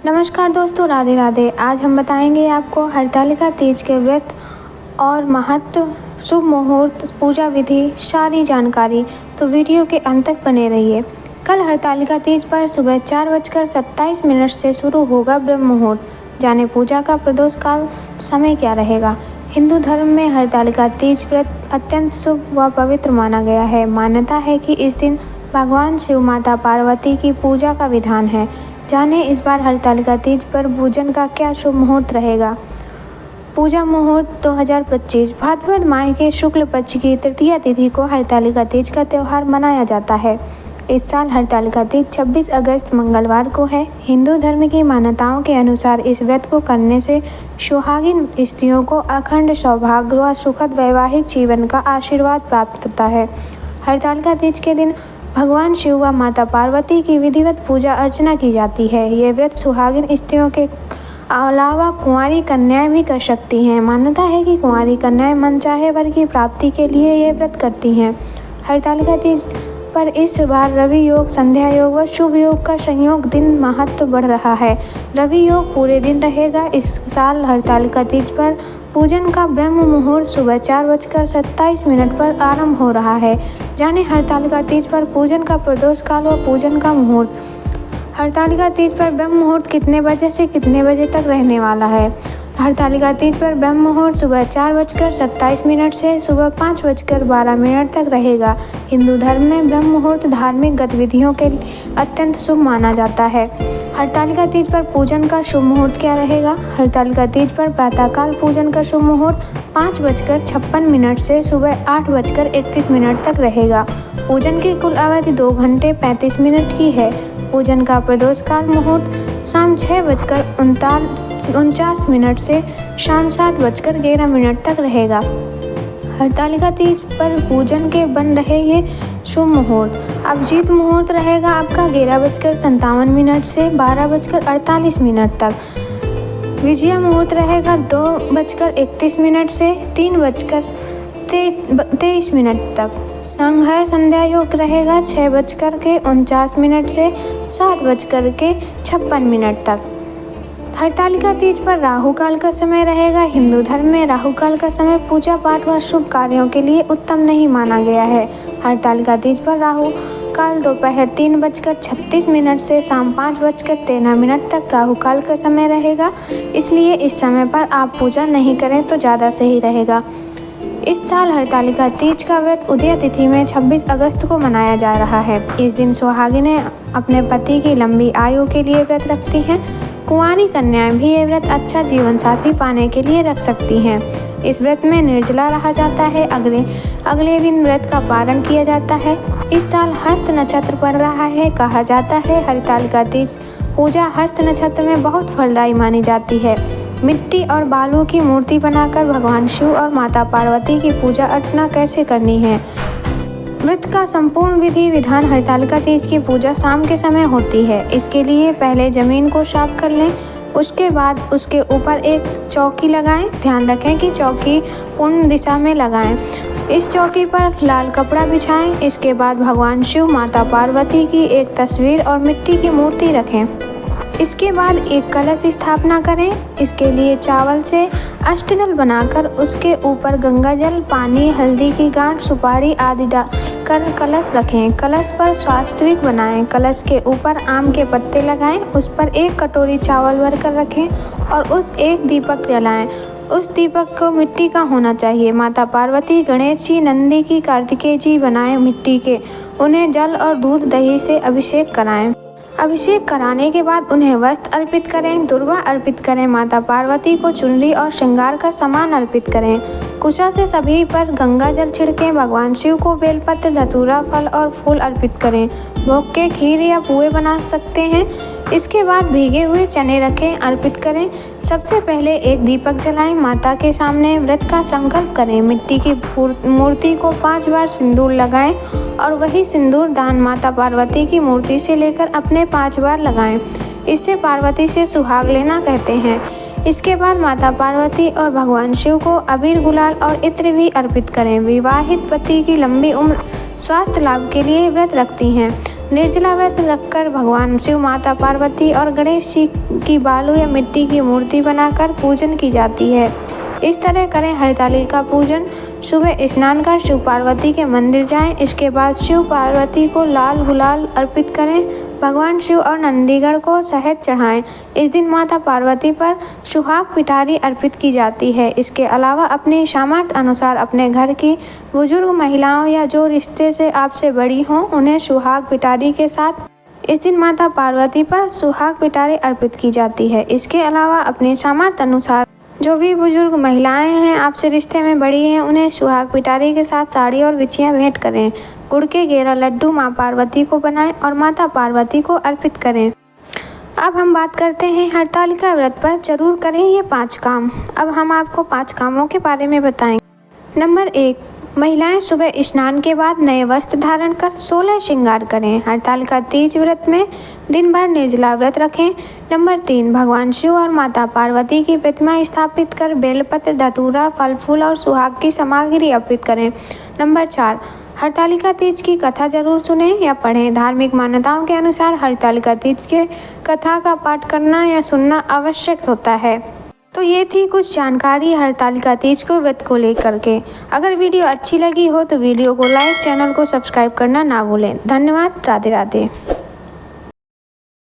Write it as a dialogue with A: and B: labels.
A: नमस्कार दोस्तों, राधे राधे। आज हम बताएंगे आपको हरतालिका तीज के व्रत और महत्व, शुभ मुहूर्त, पूजा विधि, सारी जानकारी। तो वीडियो के अंत तक बने रहिए। कल हरतालिका तीज पर सुबह 4:27 से शुरू होगा ब्रह्म मुहूर्त। जाने पूजा का प्रदोष काल समय क्या रहेगा। हिंदू धर्म में हरतालिका तीज व्रत अत्यंत शुभ व पवित्र माना गया है। मान्यता है कि इस दिन भगवान शिव, माता पार्वती की पूजा का विधान है। जाने इस बार हरतालिका तीज पर पूजन का क्या शुभ मुहूर्त रहेगा। पूजा मुहूर्त 2025 भाद्रपद माह के शुक्ल पक्ष की तृतीया तिथि को हरतालिका तीज का त्यौहार मनाया जाता है। इस साल हरतालिका तीज 26 अगस्त मंगलवार को है। हिंदू धर्म की मान्यताओं के अनुसार इस व्रत को करने से सुहागिन स्त्रियों को अखंड सौभाग्य व सुखद वैवाहिक जीवन का आशीर्वाद प्राप्त होता है। हरतालिका तीज के दिन भगवान शिव व माता पार्वती की विधिवत पूजा अर्चना की जाती है। ये व्रत सुहागिन स्त्रियों के अलावा कुंवारी कन्याएं भी कर सकती हैं। मान्यता है कि कुंवारी कन्याएं मनचाहे वर की प्राप्ति के लिए ये व्रत करती हैं। हरतालिका तीज पर इस बार रवि योग, संध्या योग व शुभ योग का संयोग दिन महत्व बढ़ रहा है। रवि योग पूरे दिन रहेगा। इस साल हरतालिका तीज पर पूजन का ब्रह्म मुहूर्त सुबह 4:27 पर आरंभ हो रहा है। जाने हरतालिका तीज पर पूजन का प्रदोष काल व पूजन का मुहूर्त। हरतालिका तीज पर ब्रह्म मुहूर्त कितने बजे से कितने बजे तक रहने वाला है। हरतालिका तीज पर ब्रह्म मुहूर्त सुबह 4:27 से सुबह 5:12 तक रहेगा। हिंदू धर्म में ब्रह्म मुहूर्त धार्मिक गतिविधियों के अत्यंत शुभ माना जाता है। हरतालिका तीज पर पूजन का शुभ मुहूर्त क्या रहेगा। हरतालिका तीज पर प्रातःकाल पूजन का शुभ मुहूर्त 5:56 से सुबह 8:31 तक रहेगा। पूजन की कुल अवधि 2 घंटे 35 मिनट की है। पूजन का प्रदोष काल मुहूर्त शाम 6:49 से शाम 7:11 तक रहेगा। हरतालिका तीज पर पूजन के बन रहे ये शुभ मुहूर्त। अभिजीत मुहूर्त रहेगा आपका 11:57 से 12:48 तक। विजया मुहूर्त रहेगा 2:31 से 3:23 तक। संध्या योग रहेगा 6:49 से 7:56 तक। हरतालिका तीज पर राहु काल का समय रहेगा। हिंदू धर्म में राहु काल का समय पूजा पाठ व शुभ कार्यों के लिए उत्तम नहीं माना गया है। हरतालिका तीज पर राहु काल दोपहर 3:36 से शाम 5:13 तक राहु काल का समय रहेगा। इसलिए इस समय पर आप पूजा नहीं करें तो ज़्यादा सही रहेगा। इस साल हरतालिका तीज का व्रत उदय तिथि में 26 अगस्त को मनाया जा रहा है। इस दिन सुहागिनें अपने पति की लंबी आयु के लिए व्रत रखती हैं। कुंवारी कन्याएं भी ये व्रत अच्छा जीवन साथी पाने के लिए रख सकती हैं। इस व्रत में निर्जला रहा जाता है। अगले दिन व्रत का पारण किया जाता है। इस साल हस्त नक्षत्र पड़ रहा है। कहा जाता है हरतालिका तीज पूजा हस्त नक्षत्र में बहुत फलदायी मानी जाती है। मिट्टी और बालू की मूर्ति बनाकर भगवान शिव और माता पार्वती की पूजा अर्चना कैसे करनी है। व्रत का संपूर्ण विधि विधान हरतालिका तीज की पूजा शाम के समय होती है। इसके लिए पहले जमीन को साफ कर लें। उसके बाद उसके ऊपर एक चौकी लगाएं। ध्यान रखें कि चौकी पूर्ण दिशा में लगाएं। इस चौकी पर लाल कपड़ा बिछाएं। इसके बाद भगवान शिव, माता पार्वती की एक तस्वीर और मिट्टी की मूर्ति रखें। इसके बाद एक कलश स्थापना करें। इसके लिए चावल से अष्टदल बनाकर उसके ऊपर गंगा जल, पानी, हल्दी की गांठ, सुपारी आदि डालकर कलश रखें। कलश पर स्वास्तिक बनाएं। कलश के ऊपर आम के पत्ते लगाएं। उस पर एक कटोरी चावल भरकर रखें और उस एक दीपक जलाएं। उस दीपक को मिट्टी का होना चाहिए। माता पार्वती, गणेश जी, नंदी की, कार्तिकेय जी बनाएं मिट्टी के। उन्हें जल और दूध दही से अभिषेक कराएं। अभिषेक कराने के बाद उन्हें वस्त्र अर्पित करें, दुर्वा अर्पित करें। माता पार्वती को चुनरी और श्रृंगार का सामान अर्पित करें। कुशा से सभी पर गंगा जल छिड़कें। भगवान शिव को बेलपत्र, धतूरा, फल और फूल अर्पित करें। भोग के खीर या पुए बना सकते हैं। इसके बाद भीगे हुए चने रखें, अर्पित करें। सबसे पहले एक दीपक जलाएं। माता के सामने व्रत का संकल्प करें। मिट्टी की मूर्ति को 5 बार सिंदूर लगाएं और वही सिंदूर दान माता पार्वती की मूर्ति से लेकर अपने 5 बार लगाएं। इससे पार्वती से सुहाग लेना कहते हैं। इसके बाद माता पार्वती और भगवान शिव को अबीर, गुलाल और इत्र भी अर्पित करें। विवाहित पति की लंबी उम्र, स्वास्थ्य लाभ के लिए व्रत रखती हैं। निर्जला व्रत रखकर भगवान शिव, माता पार्वती और गणेश जी की बालू या मिट्टी की मूर्ति बनाकर पूजन की जाती है। इस तरह करें हरतालिका पूजन। सुबह स्नान कर शिव पार्वती के मंदिर जाएं। इसके बाद शिव पार्वती को लाल गुलाल अर्पित करें। भगवान शिव और नंदीगण को शहद चढ़ाएं। इस दिन माता पार्वती पर सुहाग पिटारी अर्पित की जाती है। इसके अलावा अपनी सामर्थ्य अनुसार अपने घर की बुजुर्ग महिलाओं या जो रिश्ते से आपसे बड़ी हों उन्हें सुहाग पिटारी के साथ इस दिन माता पार्वती पर सुहाग पिटारी अर्पित की जाती है। इसके अलावा अपने सामर्थ्य अनुसार जो भी बुजुर्ग महिलाएं हैं आपसे रिश्ते में बड़ी हैं उन्हें सुहाग पिटारी के साथ साड़ी और बिछियाँ भेंट करें। गुड़ के घेरा लड्डू माँ पार्वती को बनाएं और माता पार्वती को अर्पित करें। अब हम बात करते हैं हरतालिका व्रत पर जरूर करें ये 5 काम। अब हम आपको 5 कामों के बारे में बताएंगे। नंबर 1, महिलाएं सुबह स्नान के बाद नए वस्त्र धारण कर 16 श्रृंगार करें। हरतालिका तीज व्रत में दिन भर निर्जला व्रत रखें। नंबर 3, भगवान शिव और माता पार्वती की प्रतिमा स्थापित कर बेलपत्र, धतूरा, फल फूल और सुहाग की सामग्री अर्पित करें। नंबर 4, हरतालिका तीज की कथा जरूर सुनें या पढ़ें। धार्मिक मान्यताओं के अनुसार हरतालिका तीज के कथा का पाठ करना या सुनना आवश्यक होता है। तो ये थी कुछ जानकारी हरतालिका तीज को व्रत को लेकर के। अगर वीडियो अच्छी लगी हो तो वीडियो को लाइक, चैनल को सब्सक्राइब करना ना भूलें। धन्यवाद। राधे राधे।